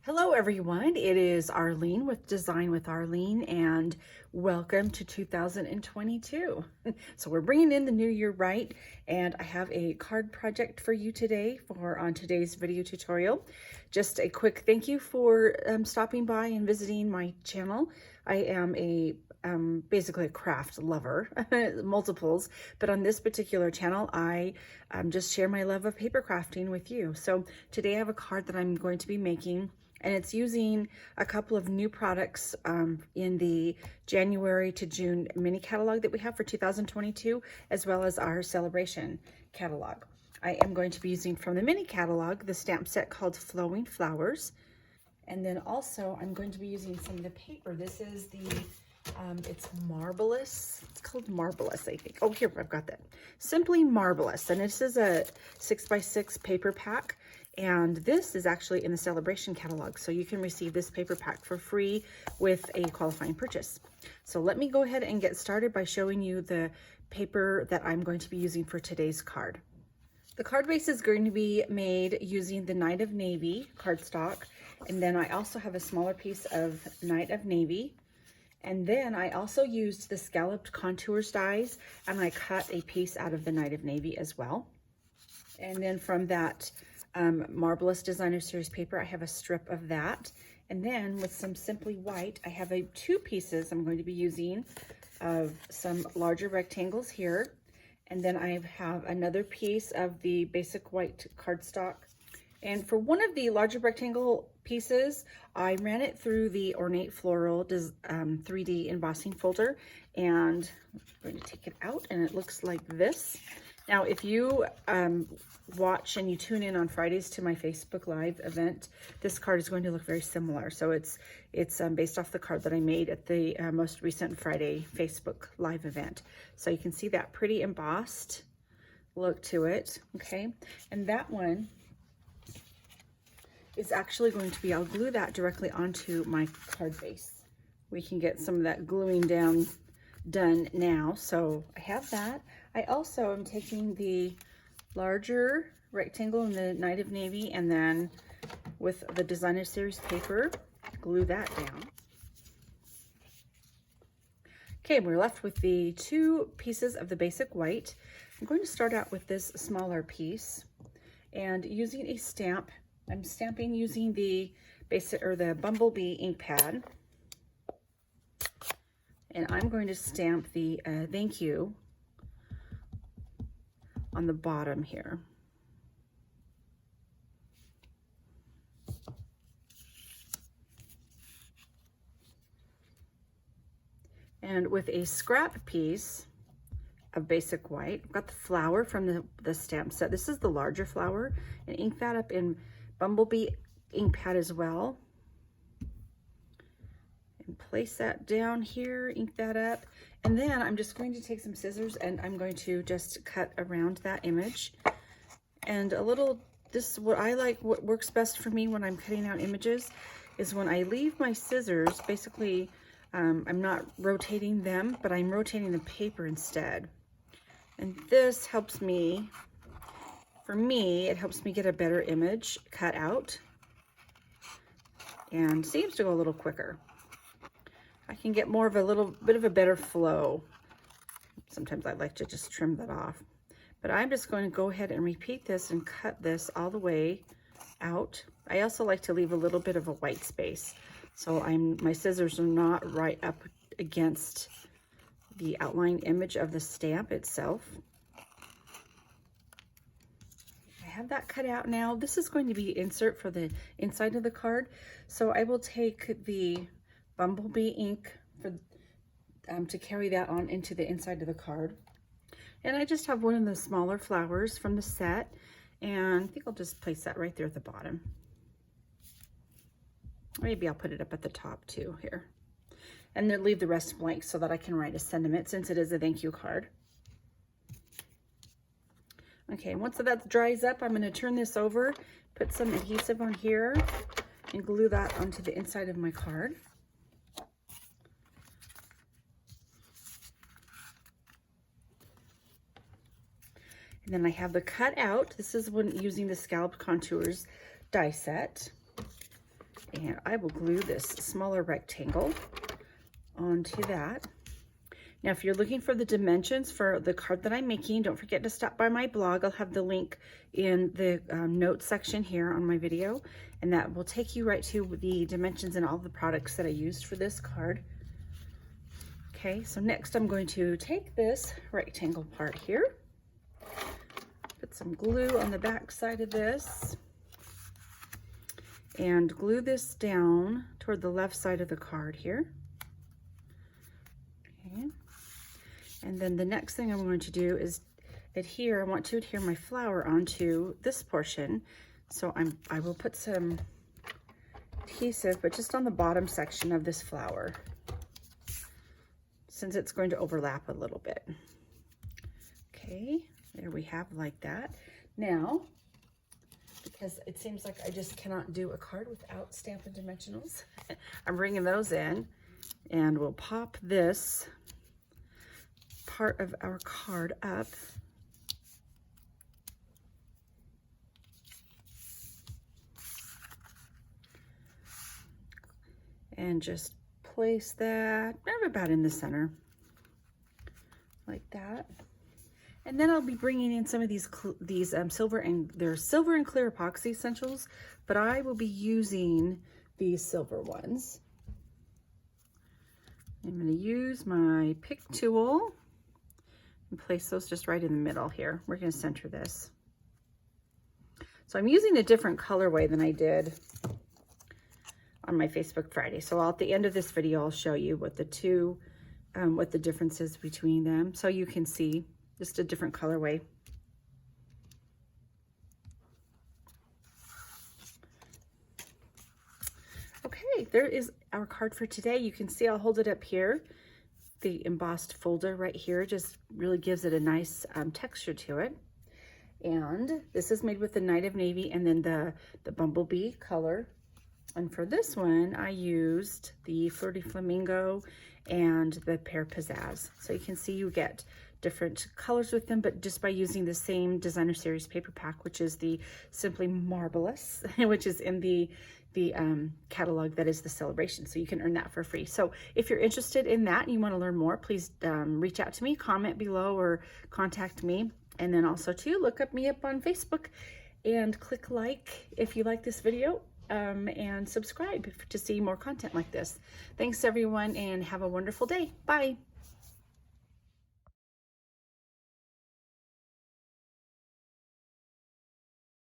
Hello everyone, it is Arlene with Design with Arlene and welcome to 2022. So we're bringing in the new year right, and I have a card project for you today on today's video tutorial. Just a quick thank you for stopping by and visiting my channel. I am basically a craft lover, multiples, but on this particular channel, I just share my love of paper crafting with you. So today I have a card that I'm going to be making, and it's using a couple of new products in the January to June mini catalog that we have for 2022, as well as our celebration catalog. I am going to be using from the mini catalog the stamp set called Flowing Flowers. And then also I'm going to be using some of the paper. This is it's Marvelous. It's called Marvelous, I think. Oh, here, I've got that. Simply Marvelous. And this is a 6x6 paper pack. And this is actually in the celebration catalog. So you can receive this paper pack for free with a qualifying purchase. So let me go ahead and get started by showing you the paper that I'm going to be using for today's card. The card base is going to be made using the Night of Navy cardstock. And then I also have a smaller piece of Night of Navy. And then I also used the Scalloped Contours dies, and I cut a piece out of the Night of Navy as well. And then from that Marvelous Designer Series paper, I have a strip of that. And then with some Simply White, I have two pieces I'm going to be using of some larger rectangles here. And then I have another piece of the basic white cardstock. And for one of the larger rectangle pieces, I ran it through the Ornate Floral 3D embossing folder, and I'm going to take it out, and it looks like this. Now, if you watch and you tune in on Fridays to my Facebook Live event, this card is going to look very similar. So it's based off the card that I made at the most recent Friday Facebook Live event. So you can see that pretty embossed look to it, okay? And that one is actually going to be, I'll glue that directly onto my card base. We can get some of that gluing down done now. So I have that. I also am taking the larger rectangle in the Night of Navy, and then with the Designer Series paper, glue that down. Okay, we're left with the two pieces of the basic white. I'm going to start out with this smaller piece, and using a stamp, I'm stamping using the Bumblebee ink pad. And I'm going to stamp the thank you on the bottom here. And with a scrap piece of basic white, I've got the flower from the stamp set. This is the larger flower, and ink that up in Bumblebee ink pad as well. And place that down here, ink that up. And then I'm just going to take some scissors, and I'm going to just cut around that image. And what works best for me when I'm cutting out images is when I leave my scissors, basically, I'm not rotating them, but I'm rotating the paper instead. And this helps me, it helps me get a better image cut out, and seems to go a little quicker. I can get more of a little bit of a better flow. Sometimes I like to just trim that off. But I'm just going to go ahead and repeat this and cut this all the way out. I also like to leave a little bit of a white space. So my scissors are not right up against the outline image of the stamp itself. I have that cut out now. This is going to be insert for the inside of the card. So I will take the Bumblebee ink to carry that on into the inside of the card. And I just have one of the smaller flowers from the set, and I think I'll just place that right there at the bottom. Maybe I'll put it up at the top too here. And then leave the rest blank so that I can write a sentiment, since it is a thank you card. Okay, once that dries up, I'm going to turn this over, put some adhesive on here, and glue that onto the inside of my card. And then I have the cut out. This is when using the Scalloped Contours die set. And I will glue this smaller rectangle onto that. Now, if you're looking for the dimensions for the card that I'm making, don't forget to stop by my blog. I'll have the link in the notes section here on my video, and that will take you right to the dimensions and all the products that I used for this card. Okay, so next I'm going to take this rectangle part here, put some glue on the back side of this, and glue this down toward the left side of the card here. Okay. And then the next thing I'm going to do is adhere. I want to adhere my flower onto this portion. So I will put some adhesive, but just on the bottom section of this flower, since it's going to overlap a little bit. Okay, there we have like that. Now, because it seems like I just cannot do a card without Stampin' Dimensionals, I'm bringing those in, and we'll pop this part of our card up. And just place that about in the center, like that. And then I'll be bringing in some of these silver and clear epoxy essentials, but I will be using these silver ones. I'm going to use my pick tool and place those just right in the middle here. We're going to center this. So I'm using a different colorway than I did on my Facebook Friday. So at the end of this video, I'll show you what the two, what the difference is between them, so you can see just a different colorway. Okay, there is our card for today. You can see, I'll hold it up here. The embossed folder right here just really gives it a nice texture to it. And this is made with the Night of Navy and then the Bumblebee color. And for this one, I used the Flirty Flamingo and the Pear Pizzazz. So you can see you get different colors with them, but just by using the same Designer Series paper pack, which is the Simply Marvelous, which is in the catalog that is the Celebration. So you can earn that for free. So if you're interested in that and you want to learn more, please reach out to me, comment below, or contact me. And then also too, look me up on Facebook and click like if you like this video. And subscribe to see more content like this. Thanks everyone, and have a wonderful day. Bye.